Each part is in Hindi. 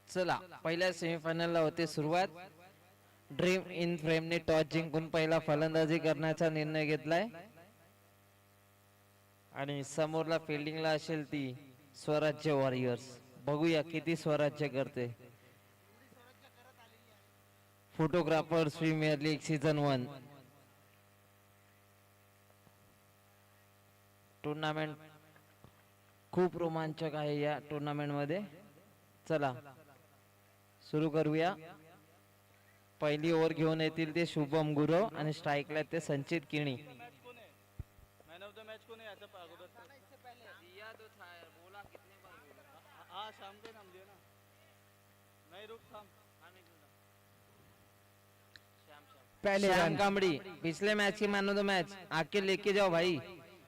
चला पहिल्या सेमीफायनलला होते सुरुवात. ड्रीम इन फ्रेमने टॉस जिंकून पहिला फलंदाजी करण्याचा निर्णय घेतलाय आणि समोरला फिल्डिंगला असेल ती स्वराज्य वॉरियर्स. बघूया किती स्वराज्य करते. Photographers premier league season 1 tournament खूप रोमांचक आहे या टूर्नामेंट मध्ये. चला सुरू करूया. पहिली ओव्हर घेऊन येतील ते शुभम गुरव आणि स्ट्राईकला ते संचित किणी. मैन ऑफ द मैच को नहीं आता अगोदर इससे पहले दिया तो था यार, बोला कितने बार बोला। हाँ शाम को नाम दिया ना। नहीं रुक थाम। पहले श्याम रन। कामड़ी पिछले मैच की मैन ऑफ द मैच आके लेके जाओ भाई.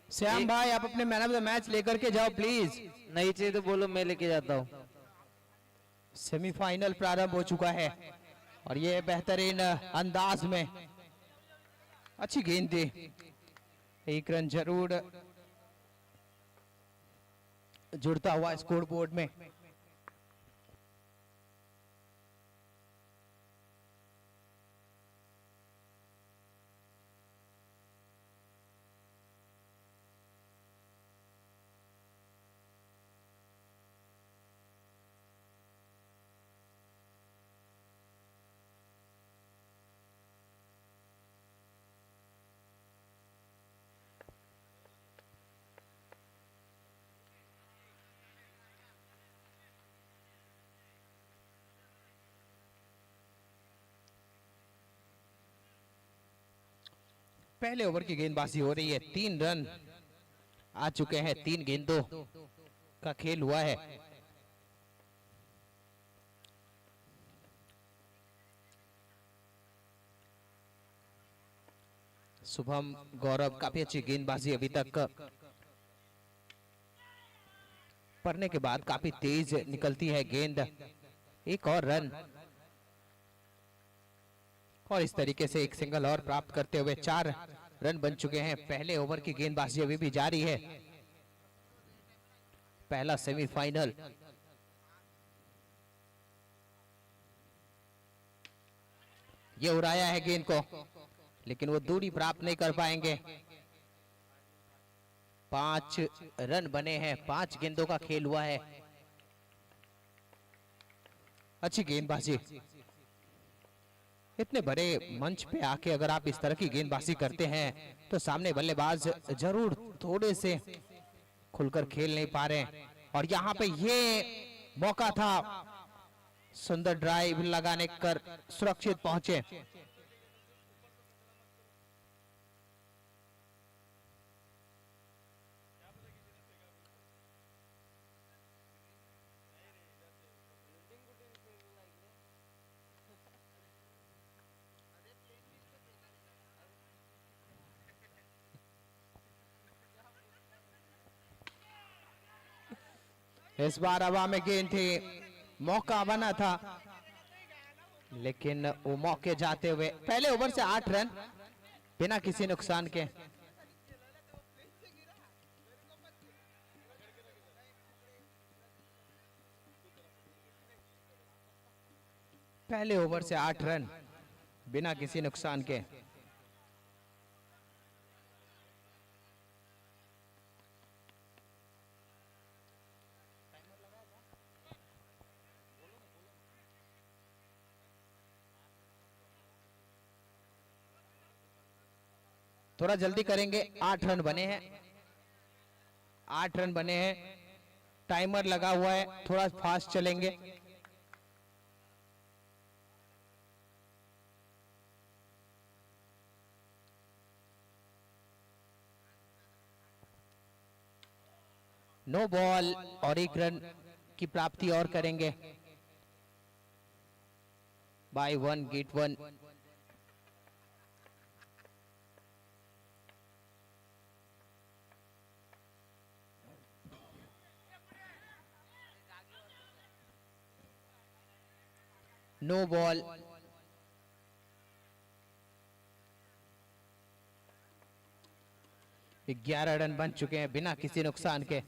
श्याम भाई आप अपने मैन ऑफ द मैच लेकर के जाओ प्लीज। नहीं चाहिए तो बोलो मैं लेके जाता हूँ. सेमीफाइनल प्रारंभ हो चुका है और ये बेहतरीन अंदाज में अच्छी गेंद थी. एक रन जरूर जुड़ता हुआ स्कोर बोर्ड में. पहले ओवर की गेंदबाजी हो रही है. 3 रन आ चुके हैं. 3 गेंदों का खेल हुआ है. शुभम गौरव काफी अच्छी गेंदबाजी अभी तक पड़ने के बाद काफी तेज निकलती है गेंद. एक और रन और इस तरीके से एक सिंगल और प्राप्त करते हुए 4 रन बन चुके हैं. पहले ओवर की गेंदबाजी अभी भी जारी है. पहला सेमीफाइनल. ये उड़ाया है गेंद को लेकिन वो दूरी प्राप्त नहीं कर पाएंगे. 5 रन बने हैं. 5 गेंदों का खेल हुआ है. अच्छी गेंदबाजी. इतने बड़े मंच पे आके अगर आप इस तरह की गेंदबाजी करते हैं तो सामने बल्लेबाज जरूर थोड़े से खुलकर खेल नहीं पा रहे. और यहाँ पे ये मौका था. सुंदर ड्राइव लगाने कर सुरक्षित पहुंचे. इस बार हवा में गेंद थी. मौका बना था लेकिन वो मौके जाते हुए पहले ओवर से 8 रन बिना किसी नुकसान के. पहले ओवर से 8 रन बिना किसी नुकसान के. थोड़ा जल्दी करेंगे. 8 रन बने हैं. 8 रन बने हैं. टाइमर लगा हुआ है. थोड़ा फास्ट चलेंगे. नो बॉल और 1 रन की प्राप्ति और करेंगे. Buy 1 get 1. No ball. ग्यारह रन बन चुके हैं बिना किसी नुकसान के.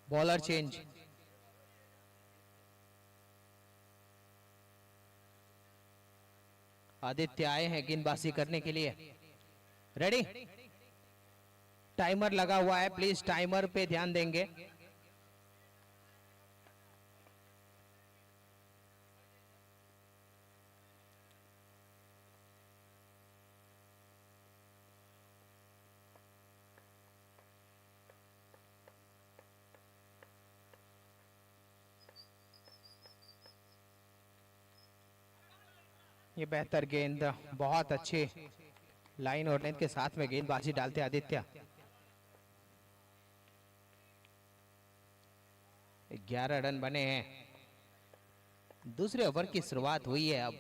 Bowler change. आदित्य आए हैं गेंदबाजी करने के लिए। रेडी, टाइमर लगा हुआ है, प्लीज टाइमर पे ध्यान देंगे। ये बेहतर गेंद, बहुत अच्छे लाइन और लेंथ के साथ में गेंदबाजी डालते आदित्य। 11 रन बने हैं। दूसरे ओवर की शुरुआत हुई है अब,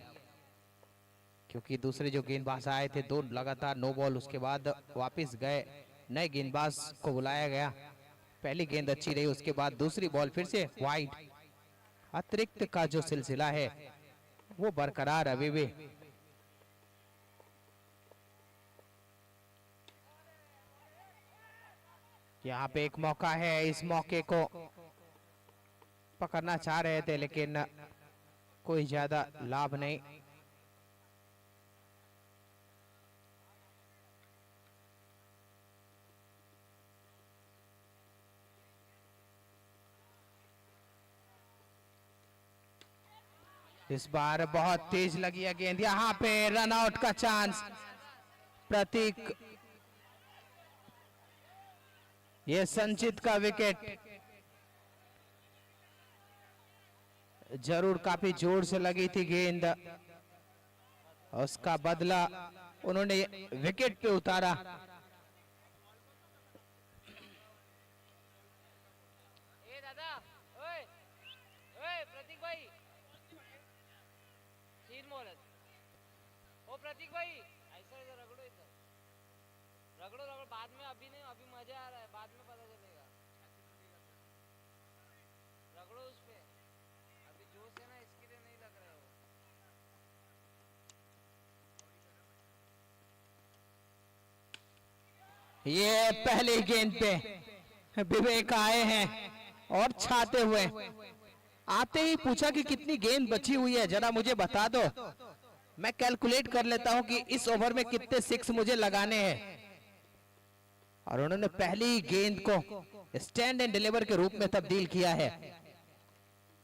क्योंकि दूसरे जो गेंदबाज आए थे 2 लगातार नो बॉल, उसके बाद वापस गए, नए गेंदबाज को बुलाया गया। पहली गेंद अच्छी रही, उसके बाद दूसरी बॉल फिर से वाइड। अतिरिक्त का जो सिलसिला है वो बरकरार अभी भी। यहाँ पे एक मौका है, इस मौके को पकड़ना चाह रहे थे लेकिन कोई ज्यादा लाभ नहीं। इस बार बहुत तेज लगी है गेंद, यहाँ पे रन आउट का चांस। प्रतीक, ये संचित का विकेट। जरूर काफी जोर से लगी थी गेंद, उसका बदला उन्होंने विकेट पे उतारा। प्रतीक भाई ऐसा रगड़ो, इधर रगड़ो रगड़ो, बाद में, अभी नहीं, अभी मजा आ रहा है, बाद में पता चलेगा। रगड़ो उस पे, अभी जोश है ना, इसके लिए नहीं लग रहा है वो। ये पहली गेंद पे विवेक आए हैं और छाते हुए आते ही पूछा कि कितनी गेंद बची हुई है, जरा मुझे बता दो, मैं कैलकुलेट कर लेता हूं कि इस ओवर में कितने 6 मुझे लगाने हैं। और उन्होंने पहली गेंद को स्टैंड एंड डिलीवर के रूप में तब्दील किया है।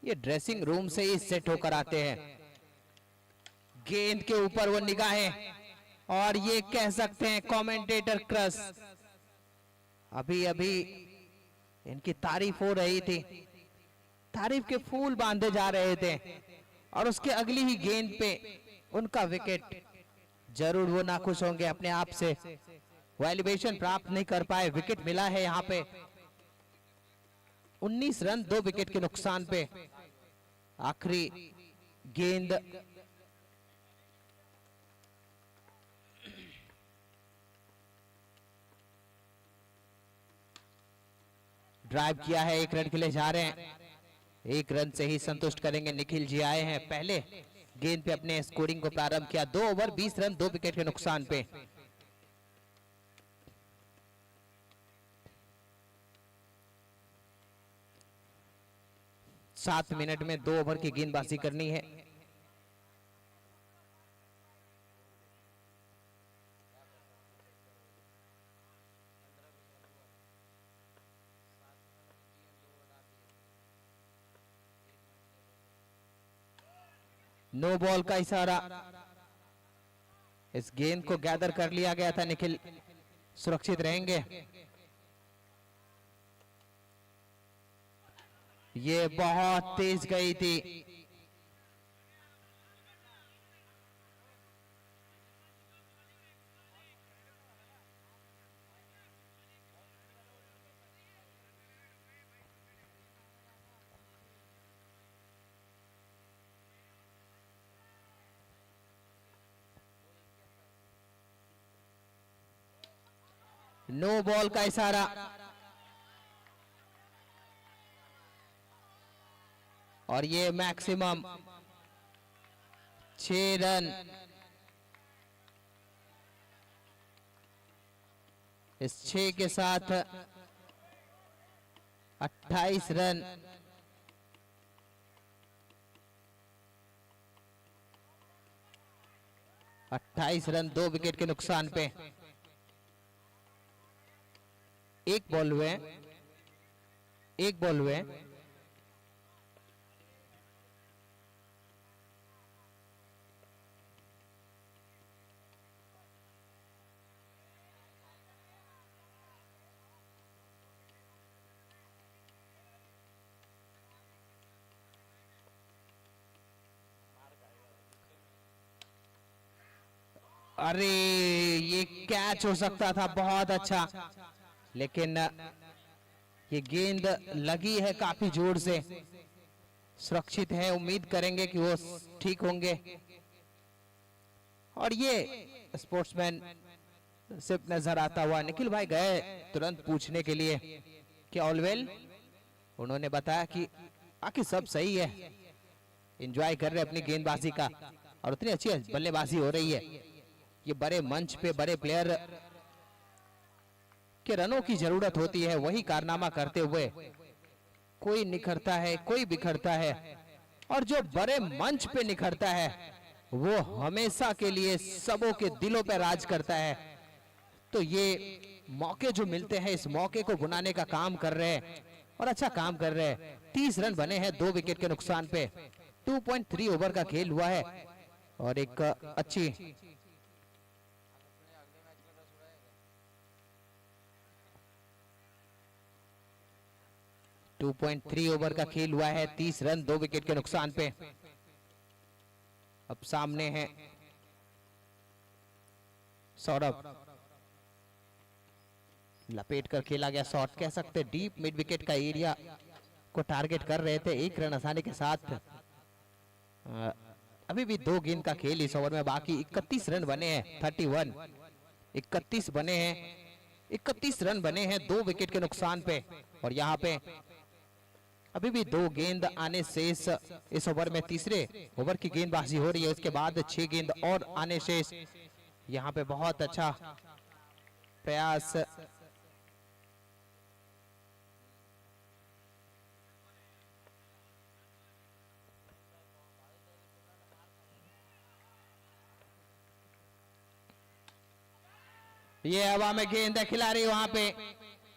ये ड्रेसिंग रूम से ही सेट होकर आते हैं। गेंद के ऊपर वो निगाहें, और ये कह सकते हैं कमेंटेटर क्रश। अभी अभी इनकी तारीफ हो रही थी, तारीफ के फूल बांधे जा रहे थे, और उसके अगली ही गेंद पे उनका विकेट। जरूर वो नाखुश होंगे अपने आप से, वो एलिवेशन प्राप्त नहीं कर पाए। विकेट मिला है यहाँ पे, 19 रन 2 विकेट के नुकसान पे। आखिरी गेंद ड्राइव किया है, 1 रन के लिए जा रहे हैं। 1 रन से ही संतुष्ट करेंगे। निखिल जी आए हैं, पहले गेंद पे अपने स्कोरिंग को प्रारंभ किया। 2 ओवर 20 रन 2 विकेट के नुकसान पे। सात मिनट में 2 ओवर की गेंदबाजी करनी है। नो बॉल का इशारा, इस गेंद को गैदर कर लिया गया था। निखिल सुरक्षित रहेंगे। ये बहुत तेज गई थी। नो बॉल का इशारा। और ये मैक्सिमम 6 रन। इस 6 के साथ 28 रन। अट्ठाईस रन 2 विकेट के नुकसान पे। एक बॉल हुए, एक बॉल हुए। अरे ये कैच हो सकता था, बहुत अच्छा, लेकिन ये गेंद लगी है काफी जोर से। सुरक्षित है, उम्मीद करेंगे कि वो ठीक होंगे। और ये स्पोर्ट्समैन सिर्फ नजर आता हुआ निखिल भाई गए तुरंत पूछने के लिए कि ऑल वेल। उन्होंने बताया कि बाकी सब सही है, एंजॉय कर रहे अपनी गेंदबाजी का, और उतनी अच्छी बल्लेबाजी हो रही है। ये बड़े मंच पे बड़े प्लेयर के रनों की जरूरत होती है, वही कारनामा करते हुए कोई निखरता है, कोई बिखरता है, और जो बड़े मंच पे निखरता है वो हमेशा के लिए सबों के दिलों पे राज करता है। तो ये मौके जो मिलते हैं, इस मौके को बुनाने का काम कर रहे हैं और अच्छा काम कर रहे हैं। 30 रन बने हैं 2 विकेट के नुकसान पे। 2.3 ओवर का खेल हुआ है और एक अच्छी 2.3 ओवर का खेल हुआ है। 30 रन 2 विकेट के नुकसान पे। अब सामने है सौरभ, लपेट कर खेला गया शॉट, कह सकते डीप मिड विकेट का एरिया को टारगेट कर रहे थे। एक रन आसानी के साथ। अभी भी 2 गेंद का खेल इस ओवर में बाकी। 31 रन बने हैं, 31 31 बने हैं, 31 रन बने हैं 2 विकेट के नुकसान पे। और यहाँ पे अभी भी 2 गेंद आने शेष इस ओवर में। तीसरे ओवर की गेंदबाजी हो रही है, उसके बाद 6 गेंद और आने शेष। यहाँ पे बहुत अच्छा प्रयास ये हवा में गेंद है, खिलाड़ी वहां पे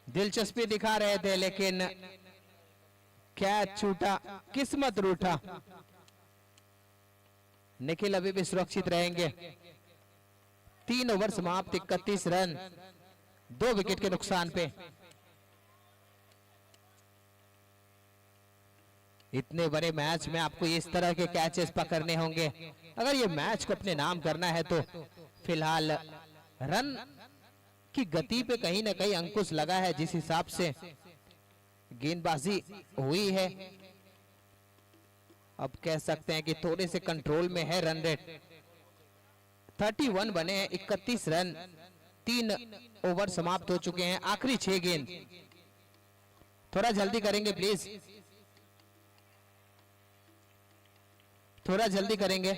दिलचस्पी दिखा रहे थे, लेकिन कैच छूटा, किस्मत रूठा। निखिल अभी भी सुरक्षित रहेंगे। 3 ओवर समाप्त, 31 रन 2 विकेट के नुकसान पे। इतने बड़े मैच में आपको इस तरह के कैचेस पकड़ने होंगे। अगर ये मैच को अपने नाम करना है तो फिलहाल रन की गति पे कहीं ना कहीं अंकुश लगा है। जिस हिसाब से गेंदबाजी हुई है, अब कह सकते हैं कि थोड़े से कंट्रोल में है रन रेट। 31 बने हैं, 31 रन, 3 ओवर समाप्त हो चुके हैं, आखिरी 6 गेंद। थोड़ा जल्दी करेंगे प्लीज, थोड़ा जल्दी करेंगे।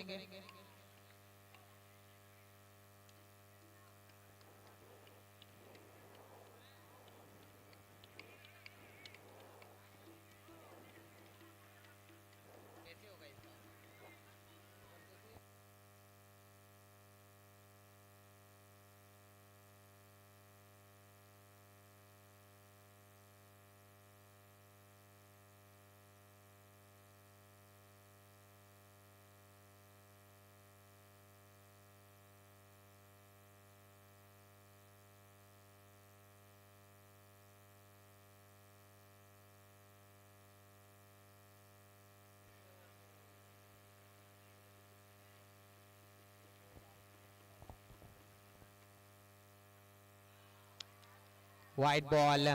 वाइड बॉल,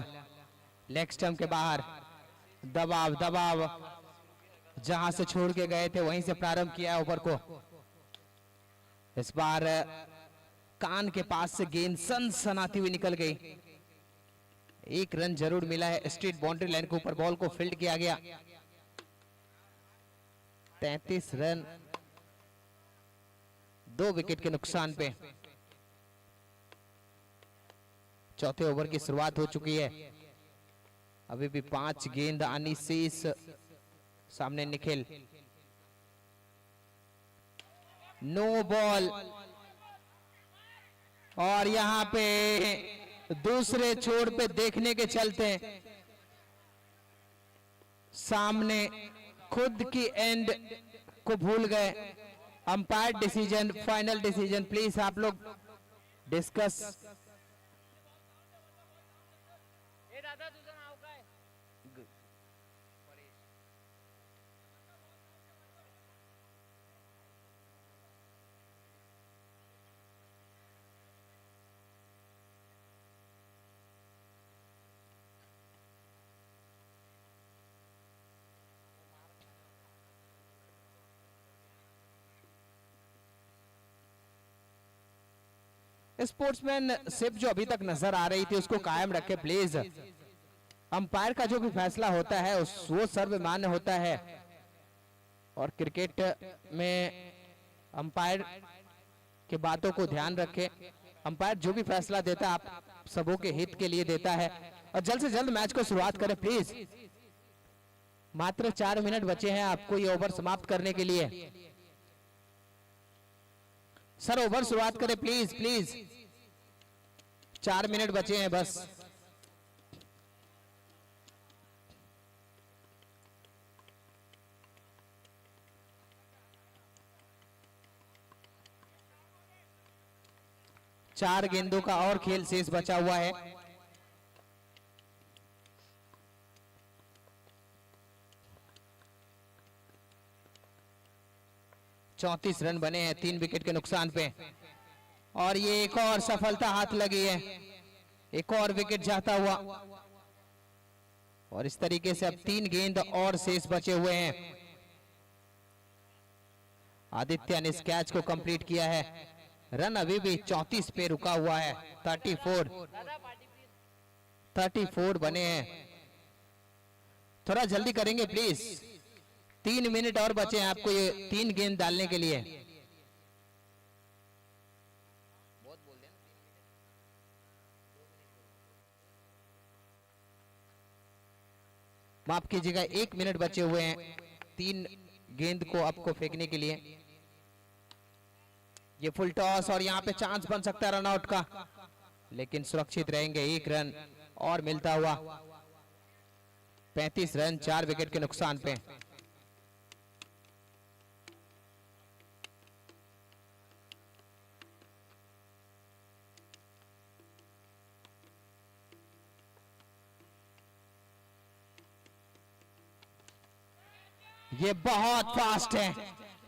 लेग स्टंप के बाहर। दबाव दबाव, जहां से छोड़ के गए थे वहीं से प्रारंभ किया ओवर को। इस बार कान के पास से गेंद सनसनाती हुई निकल गई। 1 रन जरूर मिला है। स्ट्रेट बाउंड्री लाइन के ऊपर बॉल को फील्ड किया गया। 33 रन 2 विकेट के नुकसान पे। चौथे ओवर की शुरुआत हो चुकी है। अभी भी 5 गेंद आनी शेष। सामने निखिल, नो बॉल। और यहाँ पे दूसरे छोर पे देखने के चलते सामने खुद की एंड को भूल गए। Umpire decision, final decision, please आप लोग डिस्कस। स्पोर्ट्समैनशिप जो अभी तक नजर आ रही थी उसको कायम रखे प्लीज। अंपायर का जो भी फैसला होता है वो सर्वमान्य होता है, और क्रिकेट में अंपायर के बातों को ध्यान रखें। अंपायर जो भी फैसला देता है आप सबों के हित के लिए देता है, और जल्द से जल्द मैच को शुरुआत करें प्लीज। मात्र 4 मिनट बचे हैं आपको ये ओवर समाप्त करने के लिए। सर ओवर शुरुआत करें प्लीज प्लीज, 4 मिनट बचे हैं बस। चार गेंदों का और खेल शेष बचा हुआ है। चौंतीस रन बने हैं 3 विकेट के नुकसान पे, और ये एक और सफलता हाथ लगी है, एक और विकेट जाता हुआ। और इस तरीके से अब 3 गेंद और शेष बचे हुए हैं। आदित्य ने इस कैच को कंप्लीट किया है। रन अभी भी 34 पे रुका हुआ है। 34 बने हैं। थोड़ा जल्दी करेंगे प्लीज, 3 मिनट और बचे हैं आपको ये 3 गेंद डालने के लिए। माफ कीजिएगा, 1 मिनट बचे हुए हैं 3 गेंद को आपको फेंकने के लिए। ये फुल टॉस, और यहाँ पे चांस बन सकता है रन आउट का, लेकिन सुरक्षित रहेंगे। 1 रन और मिलता हुआ। 35 रन 4 विकेट के नुकसान पे। ये बहुत फास्ट है,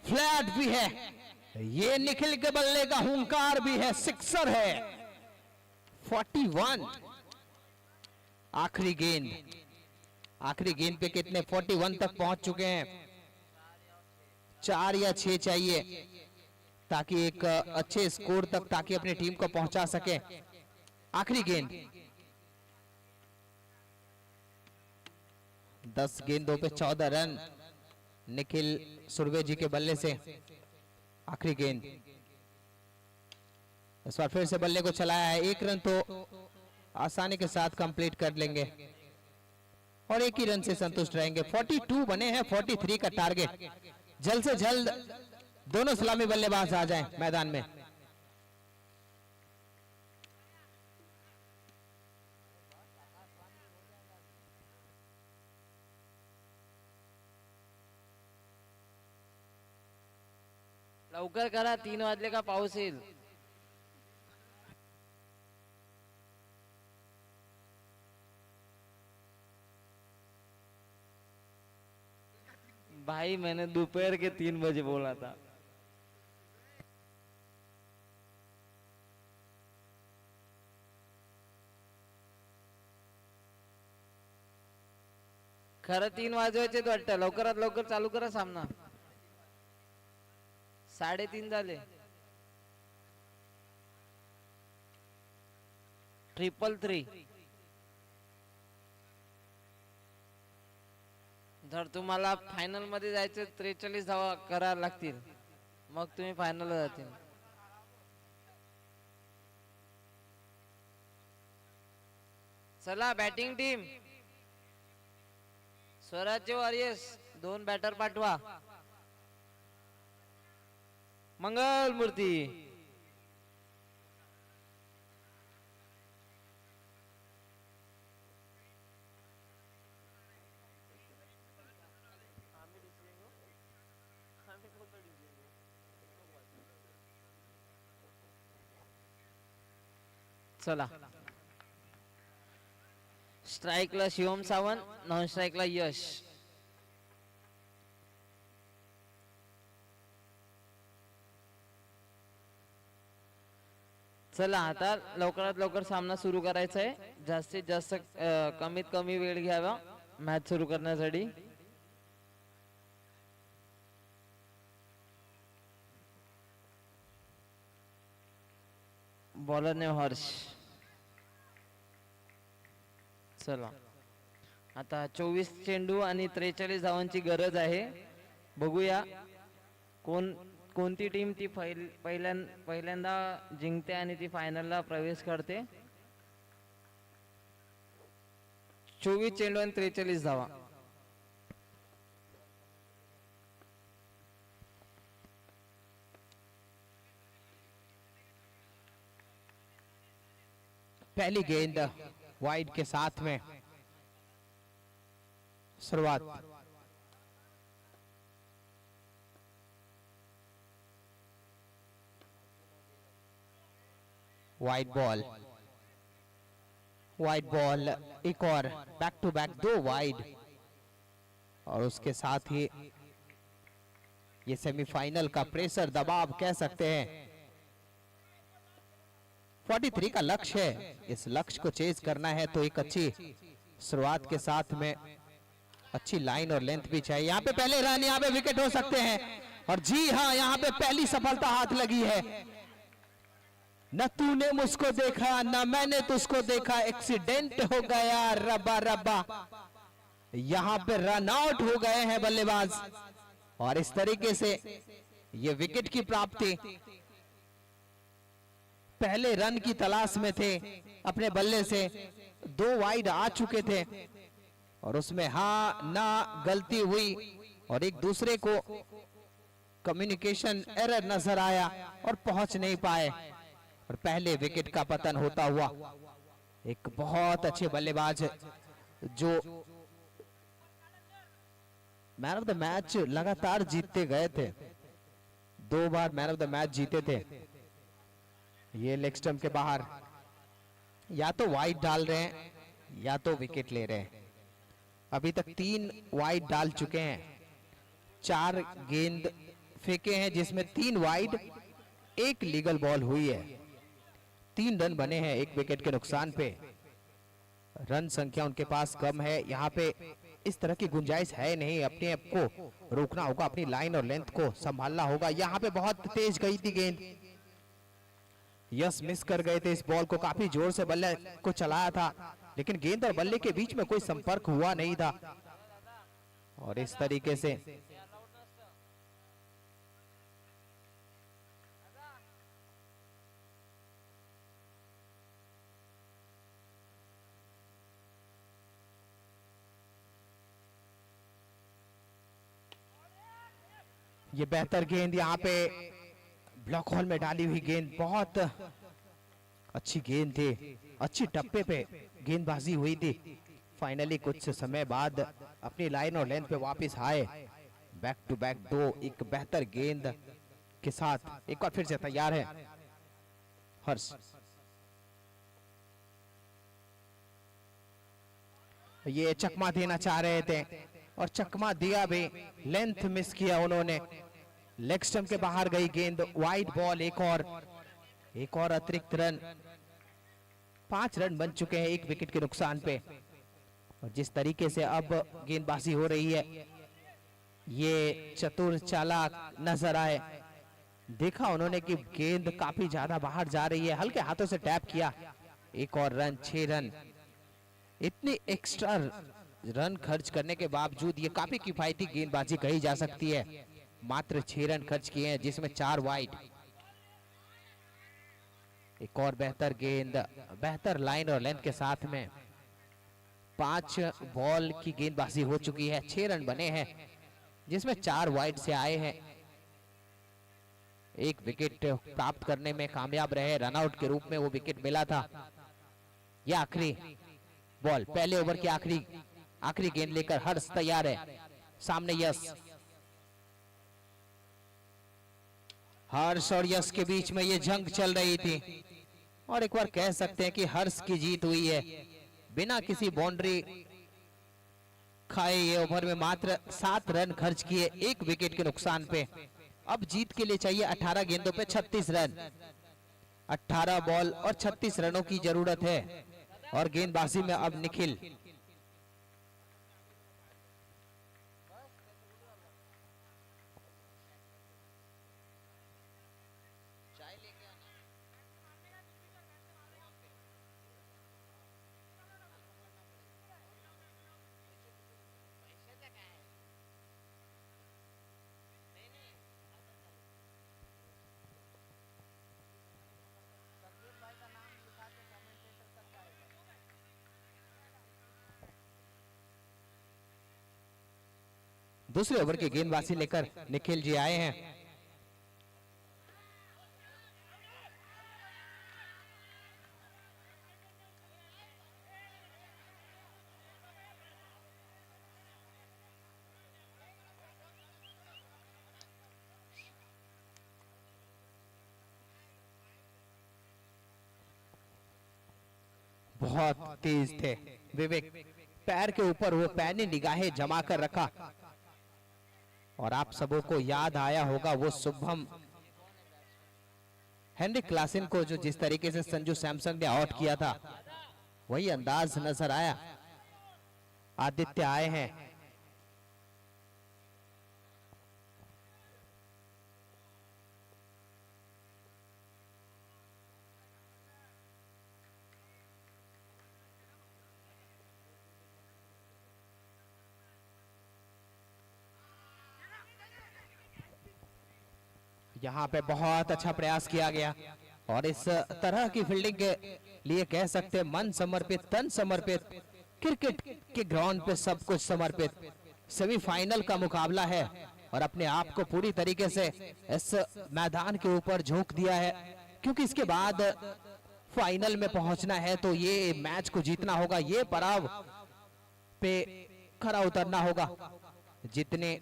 फ्लैट भी है, ये निखिल के बल्ले का हुंकार भी है, सिक्सर है। 41 आखिरी गेंद पे कितने 41 तक पहुंच चुके हैं। 4 या 6 चाहिए ताकि एक अच्छे स्कोर तक, ताकि अपनी टीम को पहुंचा सके। आखिरी गेंद, 10 गेंदों पे 14 रन निखिल सुरवे जी के बल्ले से। आखिरी गेंद, इस बार फिर से बल्ले को चलाया है। 1 रन तो आसानी के साथ कंप्लीट कर लेंगे, और 1 ही रन से संतुष्ट रहेंगे। 42 बने हैं, 43 का टारगेट। जल्द से जल्द दोनों सलामी बल्लेबाज आ जाएं मैदान में। लवकर करा, 3 वाजले का पाऊस येईल। भाई मैंने दोपहर के 3 बजे बोला था। खरं 3 वाजवायचे वाटतं। लवकरात लवकर चालू करा सामना। 3:30 झाले। 333 जर तुम्हाला फायनल मध्ये जायचं 43 धावा करायला लागतील, मग तुम्ही फायनल जातील। चला बॅटिंग टीम, स्वराज्य वॉरियर्स 2 बॅटर पाठवा. मंगल मूर्ती. चला. स्ट्राईकला शिवम सावंत, नॉन स्ट्राईकला यश. चला आता लवकरात लवकर सामना सुरू करायचा आहे. जास्तीत जास्त कमीत कमी वेळ घ्यावा मॅच सुरू करण्यासाठी. बॉलर ने हर्ष. चला आता 24 चेंडू आणि 43 धावांची गरज आहे. बघूया कोणती टीम ती पहिल्यांदा जिंकते आणि ती फायनलला प्रवेश करते. 24 चेंडू आणि 43 धावा. पहली गेंद वाइड के साथ में शुरुआत. Wide ball. वाइड बॉल एक और बैक टू बैक 2 वाइड. और उसके साथ ही ये सेमीफाइनल का प्रेशर दबाव कह सकते हैं. 43 का लक्ष्य है. इस लक्ष्य को चेज करना है तो एक अच्छी शुरुआत के साथ में अच्छी लाइन और लेंथ भी चाहिए. यहाँ पे पहले रन, यहाँ पे विकेट हो सकते हैं. और जी हाँ, यहाँ पे पहली सफलता हाथ लगी है. न तूने मुझको देखा न मैंने तुझको देखा, एक्सीडेंट हो गया रब्बा रब्बा. यहाँ पे रन आउट हो गए हैं बल्लेबाज. और इस तरीके से ये विकेट की प्राप्ति. पहले रन की तलाश में थे, अपने बल्ले से 2 वाइड आ चुके थे और उसमें हाँ ना गलती हुई और एक दूसरे को कम्युनिकेशन एरर नजर आया और पहुंच नहीं पाए और पहले विकेट का पतन होता हुआ. एक बहुत अच्छे बल्लेबाज जो मैन ऑफ द मैच लगातार जीतते गए थे. 2 बार मैन ऑफ द मैच जीते थे. ये लेग स्टंप के बाहर या तो वाइड डाल रहे हैं या तो विकेट ले रहे हैं. अभी तक 3 वाइड डाल चुके हैं. 4 गेंद फेंके हैं जिसमें 3 वाइड, 1 लीगल बॉल हुई है. 3 रन बने हैं 1 विकेट के नुकसान पे. रन संख्या उनके पास कम है. यहाँ पे इस तरह की गुंजाइश है नहीं. अपने आप को रोकना होगा, अपनी लाइन और लेंथ को संभालना होगा. यहाँ पे बहुत तेज गई थी गेंद. यस मिस कर गए थे. इस बॉल को काफी जोर से बल्ले को चलाया था लेकिन गेंद और बल्ले के बीच में कोई संपर्क हुआ नहीं था. और इस तरीके से ये बेहतर गेंद यहाँ पे ब्लॉक होल में डाली हुई गेंद. बहुत अच्छी गेंद थी. अच्छी टप्पे पे गेंदबाजी हुई थी. फाइनली कुछ समय बाद अपनी लाइन और लेंथ पे वापस आए. बैक टू बैक 2 एक बेहतर गेंद के साथ एक बार फिर से तैयार है हर्ष. ये चकमा देना चाह रहे थे और चकमा दिया भी. लेंथ मिस किया उन्होंने. लेग स्टंप के बाहर गई गेंद. Wide ball. एक और अतिरिक्त रन. 5 रन बन चुके हैं 1 विकेट के नुकसान पे. और जिस तरीके से अब गेंदबाजी हो रही है ये चतुर चालाक नजर आए. देखा उन्होंने कि गेंद काफी ज्यादा बाहर जा रही है. हल्के हाथों से टैप किया. 1 और रन. 6 रन. इतनी एक्स्ट्रा रन खर्च करने के बावजूद ये काफी किफायती गेंदबाजी कही जा सकती है. मात्र 6 रन खर्च किए हैं जिसमें 4 वाइड. एक और बेहतर गेंद, बेहतर लाइन और लेंथ के साथ में 5 बॉल की गेंदबाजी हो चुकी है, 6 रन बने हैं जिसमें 4 वाइड से आए हैं। एक विकेट प्राप्त करने में कामयाब रहे, रनआउट के रूप में वो विकेट मिला था। यह आखिरी बॉल, पहले ओवर की आखिरी गेंद लेकर हर्ष तैयार है। सामने यश, हर्ष और यश के बीच में ये जंग चल रही थी और एक बार कह सकते हैं कि हर्ष की जीत हुई है। बिना किसी बाउंड्री खाए ये ओवर में मात्र 7 रन खर्च किए, 1 विकेट के नुकसान पे। अब जीत के लिए चाहिए 18 गेंदों पे 36 रन। 18 बॉल और 36 रनों की जरूरत है और गेंदबाजी में अब निखिल। दूसरे ओवर की गेंदबाजी लेकर निखिल जी आए हैं। बहुत तेज थे विवेक, पैर के ऊपर वो पैनी निगाहें जमा कर रखा और आप सबों को याद आया होगा वो शुभम हेनरिक क्लासन को जो जिस तरीके से संजू सैमसन ने आउट किया था, वही अंदाज नजर आया। आदित्य आए हैं, यहाँ पे बहुत अच्छा प्रयास किया गया और इस तरह की फील्डिंग के लिए कह सकते हैं मन समर्पित, तन समर्पित, क्रिकेट के ग्राउंड पे सब कुछ समर्पित। सेमीफाइनल का मुकाबला है और अपने आप को पूरी तरीके से इस मैदान के ऊपर झोंक दिया है, क्योंकि इसके बाद फाइनल में पहुंचना है तो ये मैच को जीतना होगा, ये पड़ाव पे खरा उतरना होगा। जितने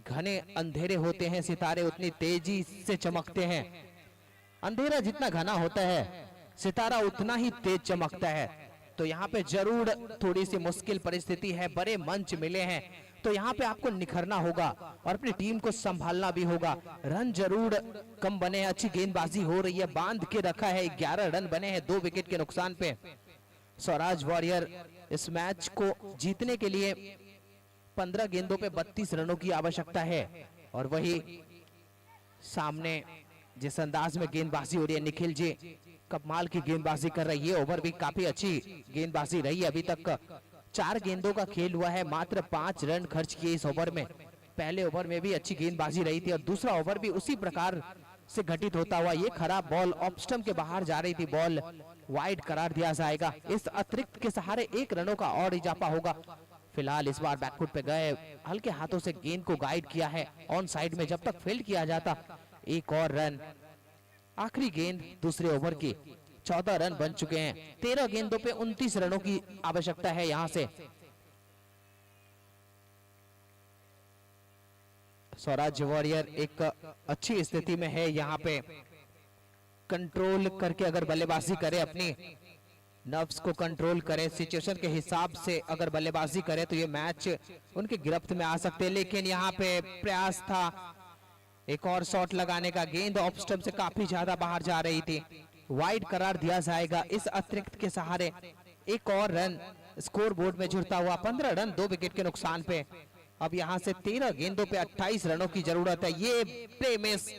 घने अंधेरे होते हैं सितारे उतनी तेजी से चमकते हैं, अंधेरा जितना घना होता है सितारा उतना ही तेज चमकता है। तो यहाँ पे जरूर थोड़ी सी मुश्किल परिस्थिति है, बड़े मंच मिले हैं तो यहाँ पे आपको निखरना होगा और अपनी टीम को संभालना भी होगा। रन जरूर कम बने हैं, अच्छी गेंदबाजी हो रही है, बांध के रखा है, 11 रन बने हैं 2 विकेट के नुकसान पे। स्वराज वॉरियर इस मैच को जीतने के लिए 15 गेंदों पे 32 रनों की आवश्यकता है और वही सामने जिस अंदाज में गेंदबाजी हो रही है, निखिल जी कमाल की गेंदबाजी कर रही है। ओवर भी काफी अच्छी गेंदबाजी रही है, अभी तक 4 गेंदों का खेल हुआ है, मात्र 5 रन खर्च किए इस ओवर में। पहले ओवर में भी अच्छी गेंदबाजी रही थी और दूसरा ओवर भी उसी प्रकार से घटित होता हुआ। ये खराब बॉल ऑफ स्टंप के बाहर जा रही थी, बॉल वाइड करार दिया जाएगा। इस अतिरिक्त के सहारे 1 रनों का और इजाफा होगा। फिलहाल इस बार बैकफुट पे गए, हल्के हाथों से गेंद को गाइड किया है ऑन साइड में, जब तक फील्ड किया जाता 1 और रन। आखिरी गेंद दूसरे ओवर की, 14 रन बन चुके हैं, 13 गेंदों पे 29 रनों की आवश्यकता है यहां से। स्वराज वॉरियर एक अच्छी स्थिति में है, यहाँ पे कंट्रोल करके अगर बल्लेबाजी करे, अपनी नर्व्स को कंट्रोल करे, सिचुएशन के हिसाब से अगर बल्लेबाजी करे तो ये मैच उनके गिरफ्त में आ सकते हैं। लेकिन यहाँ पे प्रयास था एक और शॉट लगाने का, गेंद ऑफ स्टंप से काफी ज्यादा बाहर जा रही थी, वाइड करार दिया जाएगा। इस अतिरिक्त के सहारे 1 और रन स्कोर बोर्ड में जुड़ता हुआ, 15 रन 2 विकेट के नुकसान पे। अब यहाँ से 13 गेंदों पे 28 रनों की जरूरत है। ये प्ले मिस,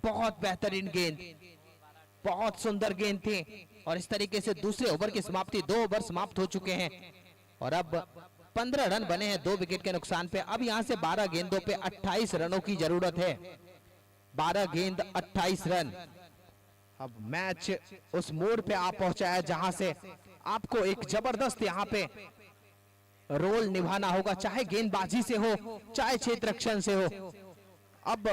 बहुत बेहतरीन गेंद, बहुत सुंदर गेंद थी और इस तरीके से दूसरे ओवर की समाप्ति, 2 ओवर समाप्त हो चुके हैं और अब 15 रन बने हैं 2 विकेट के नुकसान पे। अब यहां से 12 गेंदों पे 28 रनों की जरूरत है, 12 गेंद 28 रन। अब मैच उस मोड़ पे आ पहुंचा है जहां से आपको एक जबरदस्त यहाँ पे रोल निभाना होगा, चाहे गेंदबाजी से हो चाहे क्षेत्र रक्षण से हो। अब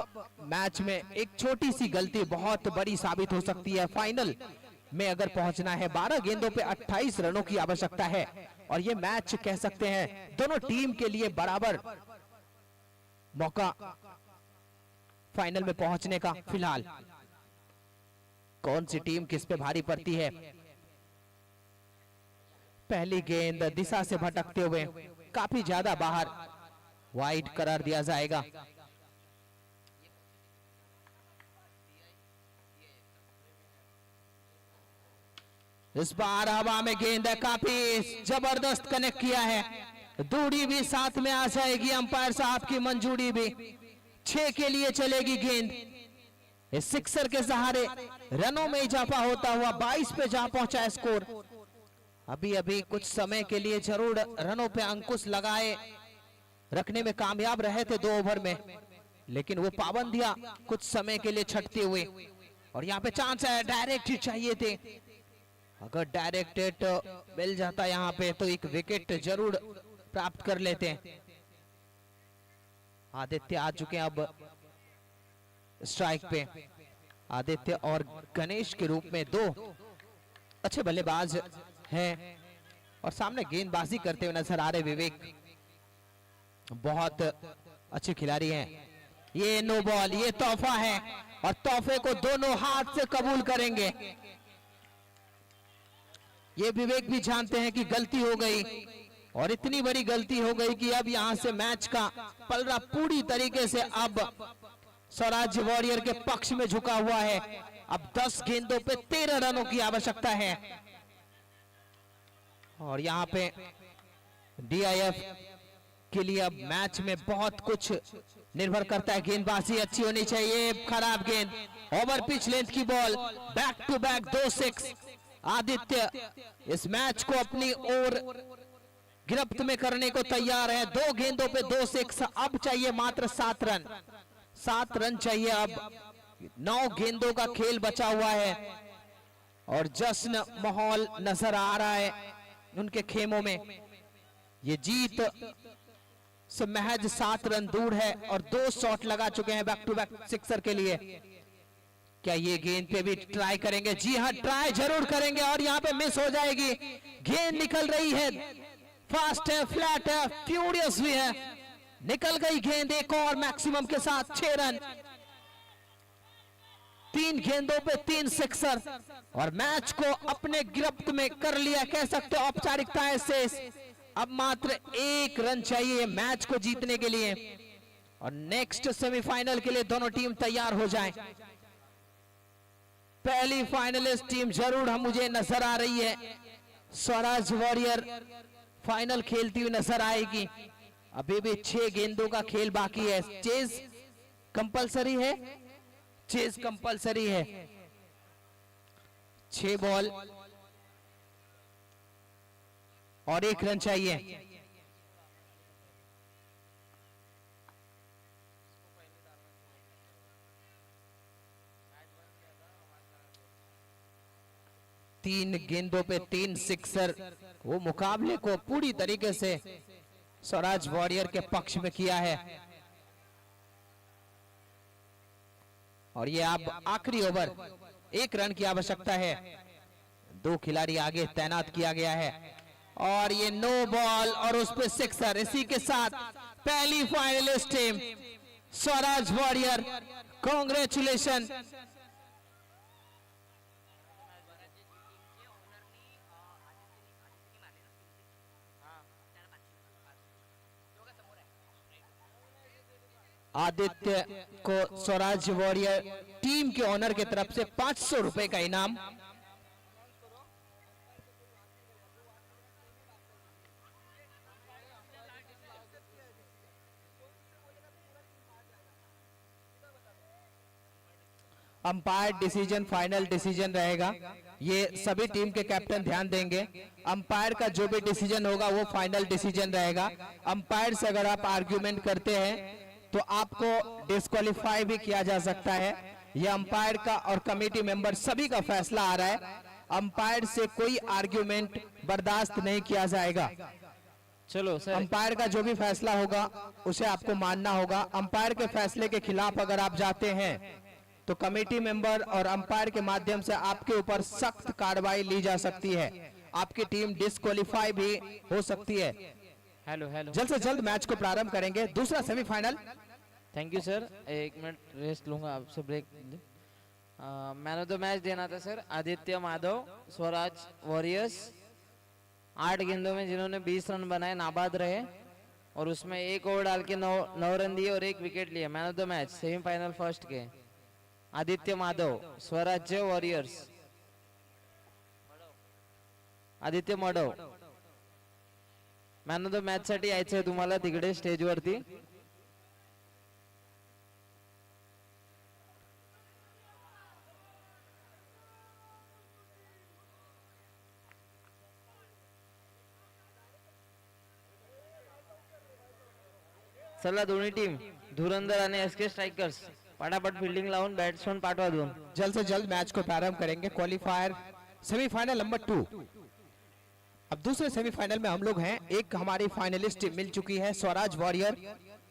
मैच में एक छोटी सी गलती बहुत बड़ी साबित हो सकती है। फाइनल में अगर पहुंचना है 12 गेंदों पे 28 रनों की आवश्यकता है और ये मैच कह सकते हैं दोनों टीम के लिए बराबर मौका फाइनल में पहुंचने का। फिलहाल कौन सी टीम किस पे भारी पड़ती है? पहली गेंद दिशा से भटकते हुए काफी ज्यादा बाहर, वाइड करार दिया जाएगा। इस बार हवा में गेंद है, काफी जबरदस्त कनेक्ट किया है, दूरी भी साथ में आ जाएगी, अंपायर साहब की मंजूरी भी। 6 के लिए चलेगी गेंद। इस सिक्सर के सहारे रनों में इजाफा होता हुआ 22 पे जा पहुंचा स्कोर। अभी अभी कुछ समय के लिए जरूर रनों पे अंकुश लगाए रखने में कामयाब रहे थे 2 ओवर में, लेकिन वो पाबंदियां कुछ समय के लिए छटते हुए। और यहाँ पे चांस है, डायरेक्ट ही चाहिए थे। अगर डायरेक्ट हिट मिल जाता यहाँ पे तो एक विकेट जरूर प्राप्त कर लेते हैं। आदित्य आ चुके हैं अब स्ट्राइक पे। आदित्य और गणेश के रूप में 2 अच्छे बल्लेबाज हैं और सामने गेंदबाजी करते हुए नजर आ रहे विवेक, बहुत अच्छे खिलाड़ी हैं। ये नो बॉल, ये तोहफा है और तोहफे को दोनों हाथ से कबूल करेंगे। ये विवेक भी जानते हैं कि गलती हो गई और इतनी बड़ी गलती हो गई कि अब यहां से मैच का पलड़ा पूरी तरीके से अब स्वराज्य वॉरियर के पक्ष में झुका हुआ है। अब 10 गेंदों पे 13 रनों की आवश्यकता है और यहाँ पे डीआईएफ के लिए अब मैच में बहुत कुछ निर्भर करता है। गेंदबाजी अच्छी होनी चाहिए। खराब गेंद, ओवर पिच लेंथ की ball, back to back 2 6। Aditya इस मैच को अपनी ओर गिरफ्त में करने को तैयार है। 2 गेंदों पे 2 6। अब चाहिए मात्र 7 रन। 7 रन चाहिए। अब 9 गेंदों का खेल बचा हुआ है और जश्न माहौल नजर आ रहा है उनके खेमों में। ये जीत से महज 7 रन दूर है और 2 शॉट लगा चुके हैं बैक टू बैक सिक्सर के लिए। क्या ये गेंद पे भी ट्राई करेंगे? जी हाँ, ट्राई जरूर करेंगे और यहाँ पे मिस हो जाएगी। गेंद निकल रही है, फास्ट है, फ्लैट है, फ्यूरियस भी है, निकल गई गेंद। एक और मैक्सिमम के साथ 6 रन। 3 गेंदों पे 3 सिक्सर और मैच को अपने गिरफ्त में कर लिया, कह सकते हो औपचारिकताएं शेष। अब मात्र 1 रन चाहिए मैच को जीतने के लिए और नेक्स्ट सेमीफाइनल के लिए दोनों टीम तैयार हो जाएं। पहली फाइनलिस्ट टीम जरूर मुझे नजर आ रही है, स्वराज वॉरियर फाइनल खेलती हुई नजर आएगी। अभी भी 6 गेंदों का खेल बाकी है। चेज कंपलसरी है, चेज कंपलसरी है। 6 बॉल और 1 रन चाहिए। तीन गेंदों पे 3 सिक्सर, वो मुकाबले को पूरी तरीके से स्वराज वॉरियर के पक्ष में किया है। और ये अब आखिरी ओवर, 1 रन की आवश्यकता है। 2 खिलाड़ी आगे तैनात किया गया है और ये नो बॉल और उस पे सिक्सर। इसी के साथ पहली finalist team Swaraj warrior, congratulation. Aditya को स्वराज वॉरियर टीम के ओनर की तरफ से 500 रुपए का इनाम। अंपायर डिसीजन फाइनल डिसीजन रहेगा, ये सभी टीम के कैप्टन ध्यान देंगे। अंपायर का जो भी डिसीजन होगा वो फाइनल डिसीजन रहेगा। अंपायर से अगर आप आर्ग्यूमेंट करते हैं तो आपको डिस्क्वालीफाई भी किया जा सकता है। यह अंपायर का और कमेटी मेंबर सभी का फैसला आ रहा है। अंपायर से कोई आर्ग्यूमेंट बर्दाश्त नहीं किया जाएगा। चलो सर, अंपायर का जो भी फैसला होगा उसे आपको मानना होगा। अंपायर के फैसले के खिलाफ अगर आप जाते हैं तो कमेटी मेंबर और अंपायर के माध्यम से आपके ऊपर सख्त कार्रवाई ली जा सकती है। आपकी टीम डिस्क्वालीफाई भी हो सकती है। हेलो हेलो, जल्द से जल्द मैच को प्रारंभ करेंगे। दूसरा सेमीफाइनल। थैंक यू सर, एक मिनट रेस्ट लूंगा आपसे, break. Man of the match देना था सर आदित्य माधव, स्वराज वॉरियर्स। 8 गेंदों में जिन्होंने 20 रन बनाए, नाबाद रहे और उसमें 1 ओवर डाल के 9 रन दिए और 1 विकेट लिए। Man of the match semifinal first के Aditya Madhav, Swarajya Warriors. Aditya Madhav, man of the match साठी यायचंय तुम्हाला तिकडे स्टेज वरती. चला दोन्ही टीम धुरंधर आणि एसके स्ट्राइकर्स फटाफट फील्डिंग लावून बॅट्समन पाठवा दोन. जल्द से जल्द मैच को प्रारंभ करेंगे. Qualifier semifinal number 2. अब दूसरे सेमीफाइनल में हम लोग हैं. एक हमारी फाइनलिस्ट मिल चुकी है स्वराज वॉरियर